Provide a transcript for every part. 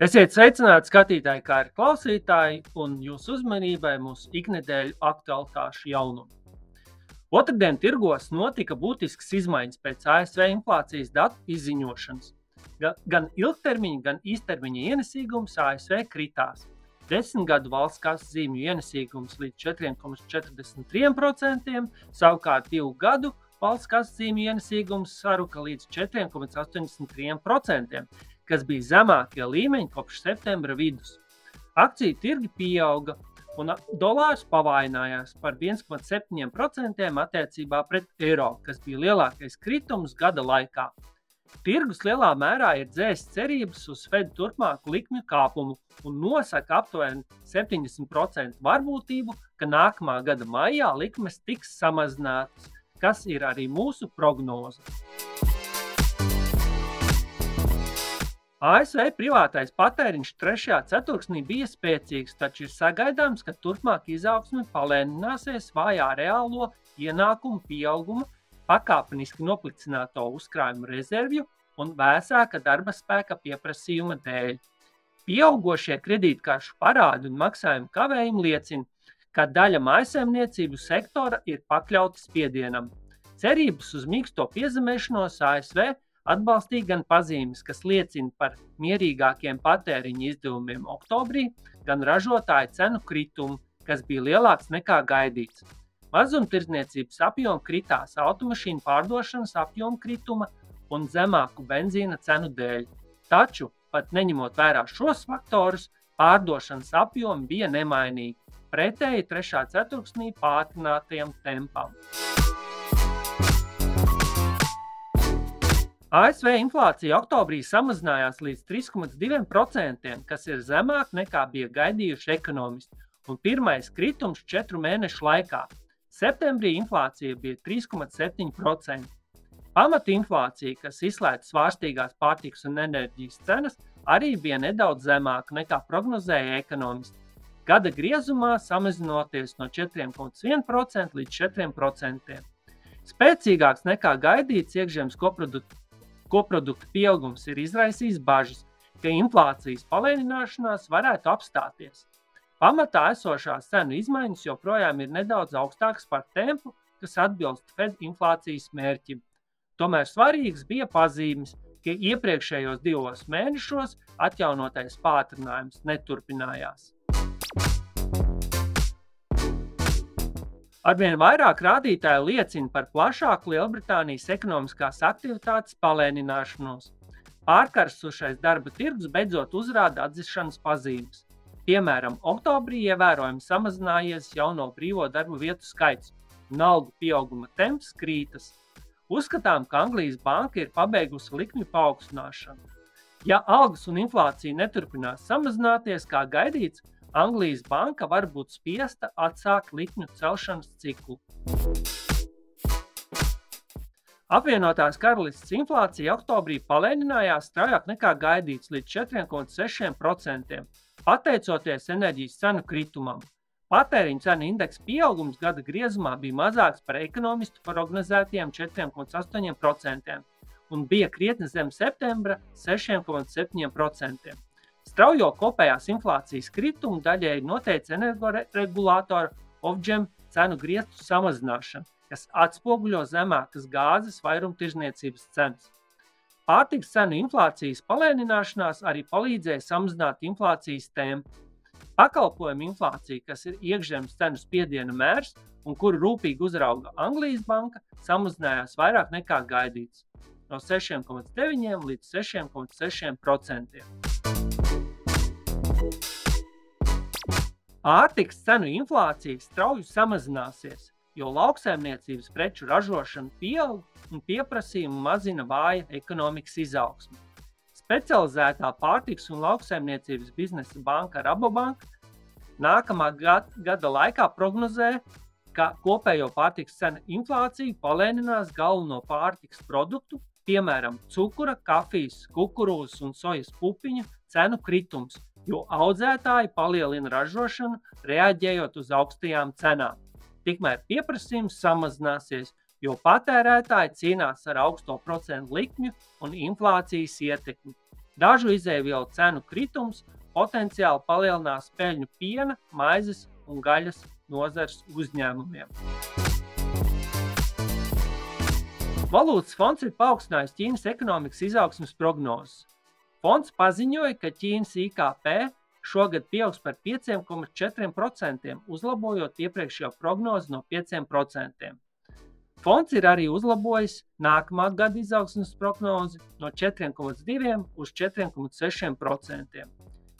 Esiet sveicināti skatītāji, kā arī klausītāji, un jūsu uzmanībai mūsu iknedēļu aktualitāšu jaunumu. Otrdien tirgos notika būtiskas izmaiņas pēc ASV inflācijas datu izziņošanas. Gan ilgtermiņa, gan īstermiņa ienesīgums ASV kritās. 10 gadu valsts kases zīmju ienesīgums līdz 4,43%, savukārt 2 gadu valsts kases zīmju ienesīgums saruka līdz 4,83%, kas bija zemākie līmeņi kopš septembra vidus. Akciju tirgi pieauga un dolārs pavājinājās par 1,7% attiecībā pret eiro, kas bija lielākais kritums gada laikā. Tirgus lielā mērā ir dzēsis cerības uz Fed turpmāku likmju kāpumu un nosaka aptuveni 70% varbūtību, ka nākamā gada maijā likmes tiks samazinātas, kas ir arī mūsu prognoze. ASV privātais patēriņš 3. ceturksnī bija spēcīgs, taču ir sagaidāms, ka turpmāk izaugsme palēnināsies vājā reālo ienākumu pieauguma, pakāpeniski noplicināto uzkrājumu rezervju un vēsāka darba spēka pieprasījuma dēļ. Pieaugošie kredītkaršu parādi un maksājumu kavējumi liecina, ka daļa mājsaimniecību sektora ir pakļauta spiedienam. Cerības uz mīksto piezemēšanos ASV atbalstīja gan pazīmes, kas liecina par mierīgākiem patēriņa izdevumiem oktobrī, gan ražotāju cenu kritumu, kas bija lielāks nekā gaidīts. Mazumtirdzniecības apjoma kritās automašīnu pārdošanas apjoma krituma un zemāku benzīna cenu dēļ. Taču, pat neņemot vērā šos faktorus, pārdošanas apjomi bija nemainīgi, pretēji 3. ceturksnī pātrinātajam tempam. ASV inflācija oktobrī samazinājās līdz 3,2%, kas ir zemāk nekā bija gaidījuši ekonomisti, un pirmais kritums 4 mēnešu laikā. Septembrī inflācija bija 3,7%. Pamata inflācija, kas izslēdz svārstīgās pārtikas un enerģijas cenas, arī bija nedaudz zemāka nekā prognozēja ekonomisti. Gada griezumā samazinoties no 4,1% līdz 4%. Spēcīgāks nekā gaidīts iekšzemes koprodukta pieaugums ir izraisījis bažas, ka inflācijas palēnināšanās varētu apstāties. Pamatā esošās cenu izmaiņas joprojām ir nedaudz augstākas par tempu, kas atbilst Fed inflācijas mērķim. Tomēr svarīgs bija pazīmes, ka iepriekšējos 2 mēnešos atjaunotais pātrinājums neturpinājās. Arvien vairāk rādītāji liecina par plašāku Lielbritānijas ekonomiskās aktivitātes palēnināšanos. Pārkarsušais darba tirgus beidzot uzrāda atzišanas pazīmes. Piemēram, oktobrī ievērojami samazinājies jauno brīvo darbu vietu skaits un algu pieauguma temps krītas. Uzskatām, ka Anglijas banka ir pabeigusi likmju paaugstināšanu. Ja algas un inflācija neturpinās samazināties, kā gaidīts, Anglijas banka var būt spiesta atsākt likmju celšanas ciklu. Apvienotās karalistes inflācija oktobrī palēninājās straujāk nekā gaidīts līdz 4,6%. Pateicoties enerģijas cenu kritumam, patēriņa cenu indeksa pieaugums gada griezumā bija mazāks par ekonomistu prognozētajiem 4,8% un bija krietni zem septembra 6,7%. Straujo kopējās inflācijas kritumu daļēji noteica energoregulātora Ofgem cenu griestu samazināšana, kas atspoguļo zemākas gāzes vairumtirdzniecības cenas. Pārtikas cenu inflācijas palēnināšanās arī palīdzēja samazināt inflācijas tempu. Pakalpojumu inflācija, kas ir iekšzemes cenu spiediena mērs un kuru rūpīgi uzrauga Anglijas banka, samazinājās vairāk nekā gaidīts – no 6,9% līdz 6,6%. Pārtikas cenu inflācija strauji samazināsies, jo lauksaimniecības preču ražošana pieaug un pieprasījumu mazina vāja ekonomikas izaugsme. Specializētā pārtikas un lauksaimniecības biznesa banka Rabobank nākamā gada laikā prognozē, ka kopējo pārtikas cenu inflācija palēninās galveno pārtikas produktu, piemēram, cukura, kafijas, kukurūzas un sojas pupiņu cenu kritums, jo audzētāji palielina ražošanu, reaģējot uz augstajām cenām. Tikmēr pieprasījums samazināsies, jo patērētāji cīnās ar augsto procentu likmju un inflācijas ietekmi. Dažu izēvielu cenu kritums potenciāli palielinās peļņu piena, maizes un gaļas nozares uzņēmumiem. Valūtas fonds ir paaugstinājis Ķīnas ekonomikas izaugsmes prognozes. Fonds paziņoja, ka Ķīnas IKP šogad pieaugs par 5,4%, uzlabojot iepriekšējo prognozi no 5%. Fonds ir arī uzlabojis nākamā gada izaugsmes prognozi no 4,2% uz 4,6%.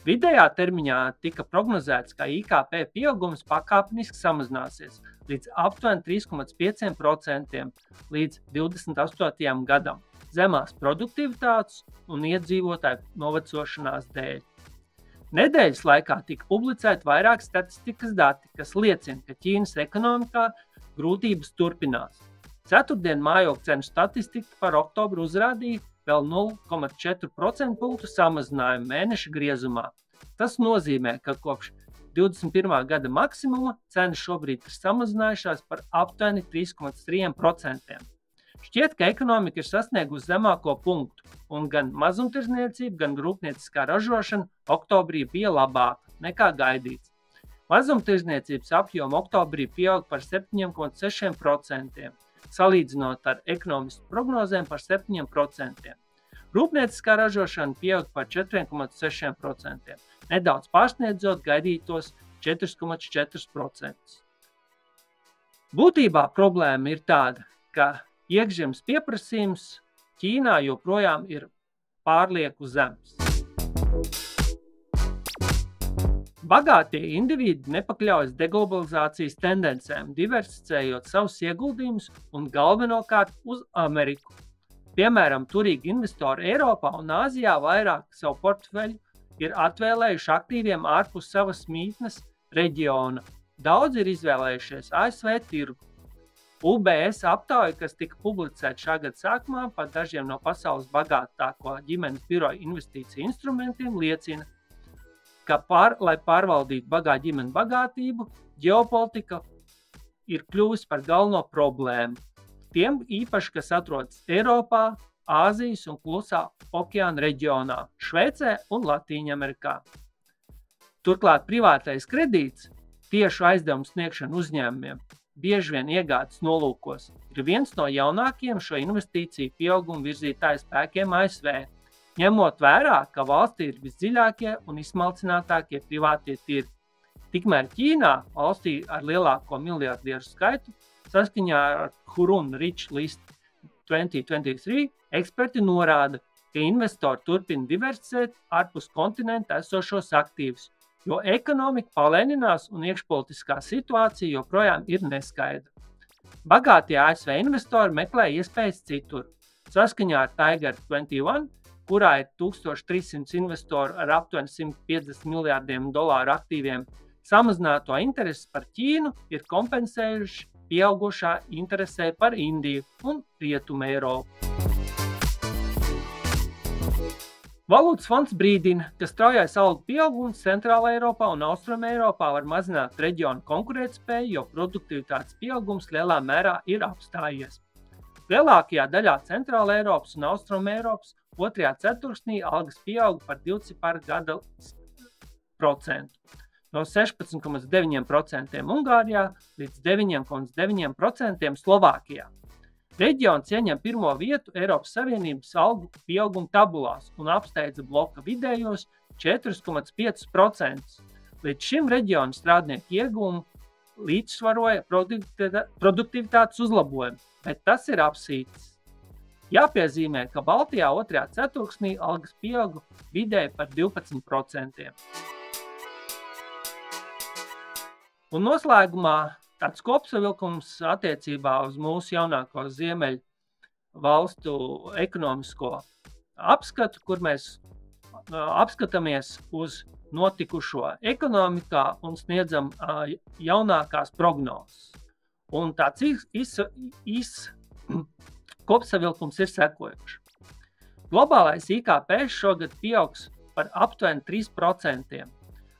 Vidējā termiņā tika prognozēts, ka IKP pieaugums pakāpeniski samazināsies līdz aptuveni 3,5% līdz 28. gadam, zemās produktivitātes un iedzīvotāju novecošanās dēļ. Nedēļas laikā tika publicēti vairāk statistikas dati, kas liecina, ka Ķīnas ekonomikā grūtības turpinās. Ceturtdien mājokļu cenu statistika par oktobru uzrādīja vēl 0,4% punktu samazinājumu mēneša griezumā. Tas nozīmē, ka kopš 21. gada maksimuma cenas šobrīd ir samazinājušās par aptuveni 3,3%. Šķiet, ka ekonomika ir sasniegusi zemāko punktu, un gan mazumtirdzniecība, gan rūpnieciskā ražošana oktobrī bija labāka nekā gaidīts. Mazumtirdzniecības apjoma oktobrī pieauga par 7,6%, salīdzinot ar ekonomisku prognozēm par 7%. Rūpnieciskā ražošana pieauga par 4,6%, nedaudz pārsniedzot gaidītos 4,4%. Būtībā problēma ir tāda, ka iekšzemes pieprasījums Ķīnā joprojām ir pārlieku zems. Bagātie indivīdi nepakļaujas deglobalizācijas tendencēm, diversificējot savus ieguldījumus un galvenokārt uz Ameriku. Piemēram, turīgi investori Eiropā un Āzijā vairāk savu portfeļu ir atvēlējuši aktīviem ārpus savas mītnes reģiona. Daudz ir izvēlējušies ASV tirgu. UBS aptauja, kas tika publicēta šā gada sākumā par dažiem no pasaules bagātāko ģimenes biroja investīciju instrumentiem, liecina, ka lai pārvaldītu bagātu ģimeni bagātību, ģeopolitika ir kļuvusi par galveno problēmu. Tiem īpaši, kas atrodas Eiropā, Āzijas un Klusā okeāna reģionā, Šveicē un Latīņamerikā. Turklāt privātais kredīts, tiešu aizdevumu sniegšana uzņēmumiem, bieži vien iegādes nolūkos, ir viens no jaunākajiem šo investīciju pieauguma virzītāju spēkiem ASV, ņemot vērā, ka valstī ir visdziļākie un izsmalcinātākie privātie tirgi. Tikmēr Ķīnā, valstī ar lielāko miljardieru skaitu, saskaņā ar Hurun Rich List 2023, eksperti norāda, ka investori turpina diversificēt ārpus kontinenta esošos aktīvus, jo ekonomika palēninās un iekšpolitiskā situācija joprojām ir neskaidra. Bagātie ASV investori meklē iespējas citur. Saskaņā ar Tiger 21, kurā ir 1300 investoru ar aptuveni $150 miljardiem aktīviem, samazināto interesi par Ķīnu ir kompensējuši pieaugušā interesē par Indiju un Rietumu Eiropu. Valūtas fonds brīdina, ka straujais algu pieaugums Centrāla Eiropā un Austruma Eiropā var mazināt reģionu konkurētspēju, jo produktivitātes pieaugums lielā mērā ir apstājies. Lielākajā daļā Centrāla Eiropas un Austruma Eiropas otrajā ceturksnī algas pieauga par divciparu gada procentu, no 16,9% Ungārijā līdz 9,9% Slovākijā. Reģions ieņem pirmo vietu Eiropas Savienības algu pieauguma tabulās un apsteidza bloka vidējos 4,5%. Līdz šim reģiona strādnieku ieguvumu līdzsvaroja produktivitātes uzlabojumu, bet tas ir apsītis. Jāpiezīmē, ka Baltijā otrajā ceturksnī algas pieauga vidēji par 12%. Un noslēgumā tāds kopsavilkums attiecībā uz mūsu jaunāko ziemeļu valstu ekonomisko apskatu, kur mēs apskatāmies uz notikušo ekonomikā un sniedzam jaunākās prognozes. Un tāds kopsavilkums ir sekojošs. Globālais IKP šogad pieaugs par aptuveni 3%.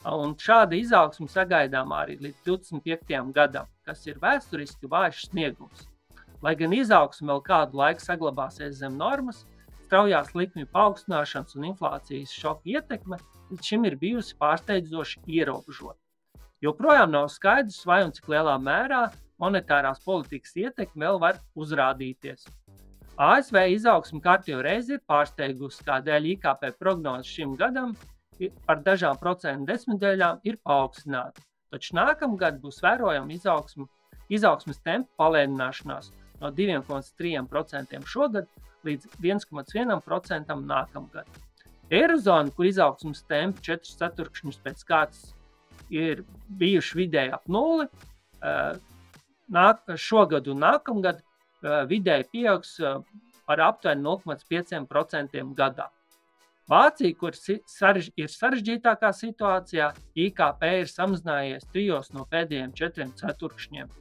Un šāda izaugsme sagaidām arī līdz 25. gadam, kas ir vēsturiski vājš sniegums. Lai gan izaugsme vēl kādu laiku saglabāsies zem normas, straujās likmju paaugstināšanas un inflācijas šoka ietekme līdz šim ir bijusi pārsteidzoši ierobežota. Joprojām nav skaidrs, vai un cik lielā mērā monetārās politikas ietekme vēl var uzrādīties. ASV izaugsme kārtējo reizi ir pārsteigusi, kādēļ IKP prognozes šim gadam par dažām procentu desmitdaļām ir paaugstināta. Taču nākamgad būs vērojama izaugsmes tempa palēnināšanās no 2,3% šogad līdz 1,1% nākamgad. Eirozona, kur izaugsmes tempi 4 ceturkšņus pēc kārtas ir bijuši vidēji ap 0, šogad un nākamgad vidēji pieaugs par aptuveni 0,5% gadā. Vācija, kur ir sarežģītākā situācijā, IKP ir samazinājies 3 no pēdējiem 4 ceturkšņiem.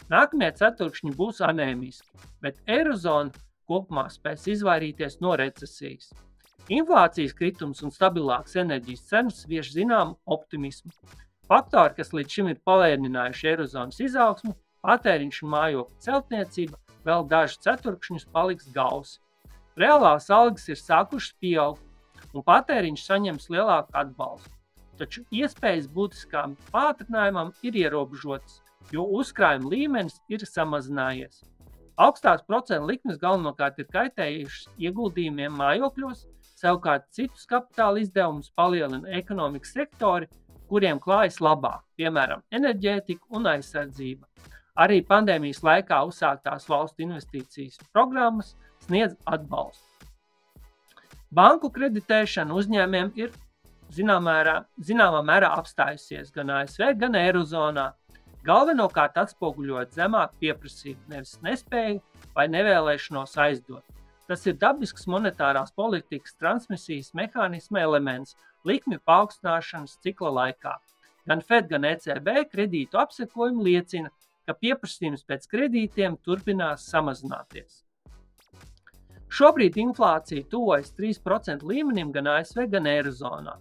Nākamie ceturkšņi būs anēmiski, bet Eirozona kopumā spēs izvairīties no recesijas. Inflācijas kritums un stabilāks enerģijas cenas vieš zināmu optimismu. Faktori, kas līdz šim ir palēninājuši Eirozonas izaugsmu, patēriņš un mājokļu celtniecība, vēl daži ceturkšņus paliks gausi. Reālās algas ir sākušas pieaugt, un patēriņš saņems lielāku atbalstu. Taču iespējas būtiskām pātrinājumam ir ierobežotas, jo uzkrājuma līmenis ir samazinājies. Augstās procentu likmes galvenokārt ir kaitējušas ieguldījumiem mājokļos, savukārt citus kapitāla izdevumus palielina ekonomikas sektori, kuriem klājas labāk, piemēram, enerģētika un aizsardzība. Arī pandēmijas laikā uzsāktās valstu investīcijas programmas sniedz atbalstu. Banku kreditēšana uzņēmumiem ir zināmā mērā apstājusies gan ASV, gan Eirozonā, galvenokārt atspoguļot zemāku pieprasību, nevis nespēju vai nevēlēšanos aizdot. Tas ir dabisks monetārās politikas transmisijas mehānisma elements likmju paaugstināšanas cikla laikā. Gan Fed, gan ECB kredītu apsekojumi liecina, ka pieprasījums pēc kredītiem turpinās samazināties. Šobrīd inflācija tuvojas 3% līmenim gan ASV, gan Eirozonā.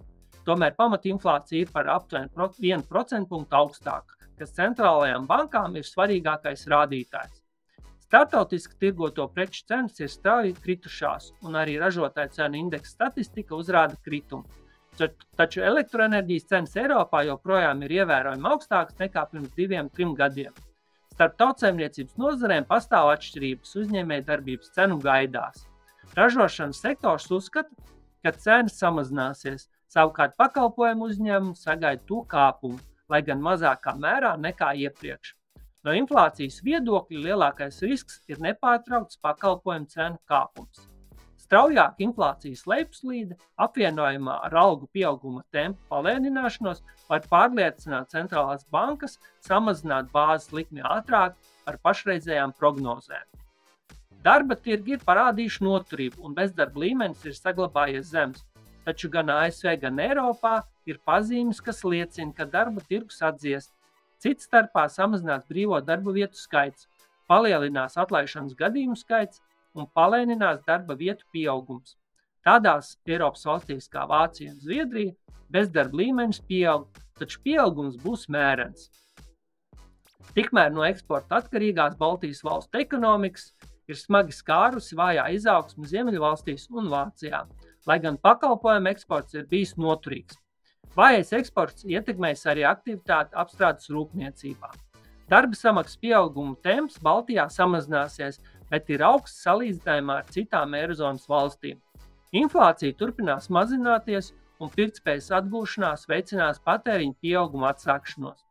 Tomēr pamatinflācija ir par aptuveni 1% punktu augstāka, kas centrālajām bankām ir svarīgākais rādītājs. Startautiski tirgoto preču cenas ir strauji kritušās, un arī ražotāju cenu indeksa statistika uzrāda kritumu. Taču elektroenerģijas cenas Eiropā joprojām ir ievērojami augstākas nekā pirms 2-3 gadiem. Starp tautsaimniecības nozarēm pastāv atšķirības uzņēmējdarbības cenu gaidās. Ražošanas sektors uzskata, ka cenas samazināsies, savukārt pakalpojumu uzņēmumu sagaida to kāpumu, lai gan mazākā mērā nekā iepriekš. No inflācijas viedokļa lielākais risks ir nepārtraukts pakalpojumu cenu kāpums. Straujāka inflācijas lejupslīde apvienojumā ar algu pieauguma tempu palēnināšanos var pārliecināt centrālās bankas samazināt bāzes likmi ātrāk par pašreizējām prognozēm. Darba tirgi ir parādījuši noturību un bezdarba līmenis ir saglabājies zems, taču gan ASV, gan Eiropā ir pazīmes, kas liecina, ka darba tirgus atdziest. Cits starpā samazinās brīvo darba vietu skaits, palielinās atlaišanas gadījumu skaits un palēninās darba vietu pieaugums. Tādās Eiropas valstīs kā Vācija un Zviedrija bezdarba līmenis pieaug, taču pieaugums būs mērens. Tikmēr no eksporta atkarīgās Baltijas valstu ekonomikas ir smagi skārusi vājā izaugsme Ziemeļvalstīs un Vācijā, lai gan pakalpojumu eksports ir bijis noturīgs. Vājais eksports ietekmēs arī aktivitāti apstrādes rūpniecībā. Darba samaksas pieauguma temps Baltijā samazināsies, bet ir augsts salīdzinājumā ar citām Eirozonas valstīm. Inflācija turpinās mazināties un pirktspējas atgūšanās veicinās patēriņa pieauguma atsākšanos.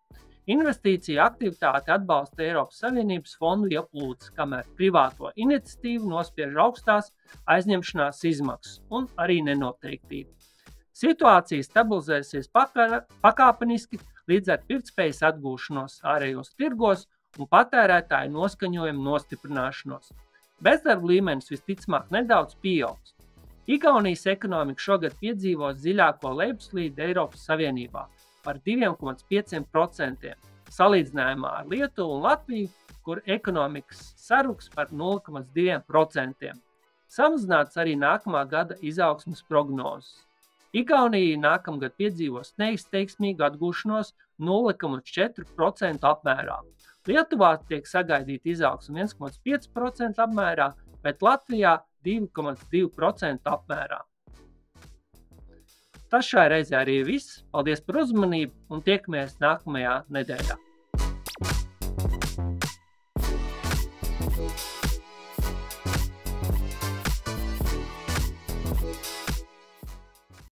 Investīcija aktivitāte atbalsta Eiropas Savienības fondu ieplūdes, kamēr privāto iniciatīvu nospiež augstās aizņemšanās izmaksas un arī nenoteiktība. Situācija stabilizēsies pakāpeniski līdz ar pirktspējas atgūšanos ārējos tirgos un patērētāju noskaņojumu nostiprināšanos. Bezdarba līmenis visticamāk nedaudz pieaugs. Igaunijas ekonomika šogad piedzīvos dziļāko lejupslīdi Eiropas Savienībā par 2,5%, salīdzinājumā ar Lietuvu un Latviju, kur ekonomikas saruks par 0,2%. Samazināts arī nākamā gada izaugsmes prognozes. Igaunija nākamgad piedzīvos neizteiksmīgu atgūšanos 0,4% apmērā. Lietuvā tiek sagaidīta izaugsme 1,5% apmērā, bet Latvijā 2,2% apmērā. Tas šai reizē arī viss. Paldies par uzmanību un tiekamies nākamajā nedēļā.